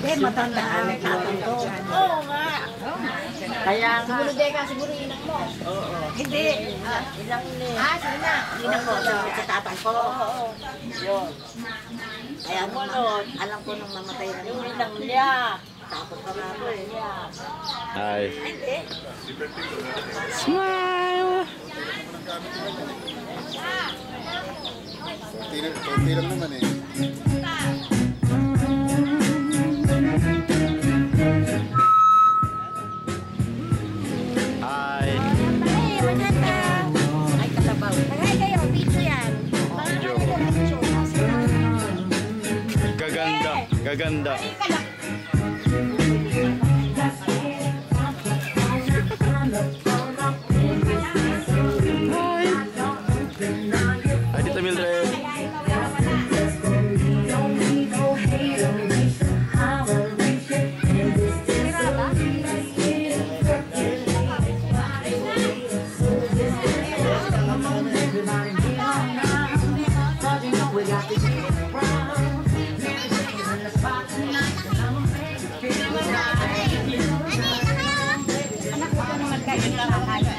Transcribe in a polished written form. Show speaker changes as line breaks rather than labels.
matandaan nagtatanto.
Oo nga.
Kaya nga.
Siguro Deka, siguro inang mo.
Oo. Hindi.
Inang ni.
Sige na. Inang ko sa tatang ko.
Oo.
Yun. Kaya alam ko nung mamatay na
Yung inang niya.
tapos pa nga po eh.
Hi.
Hindi.
Smile!
Kunti lang naman eh.
Hi.
Ay, maganda. Ay, kalabaw. Tagay kayo, picture yan.
Video. Gaganda. Gaganda. Hi, Tita Mildred.
Anak ko naman kayo na nakakaya.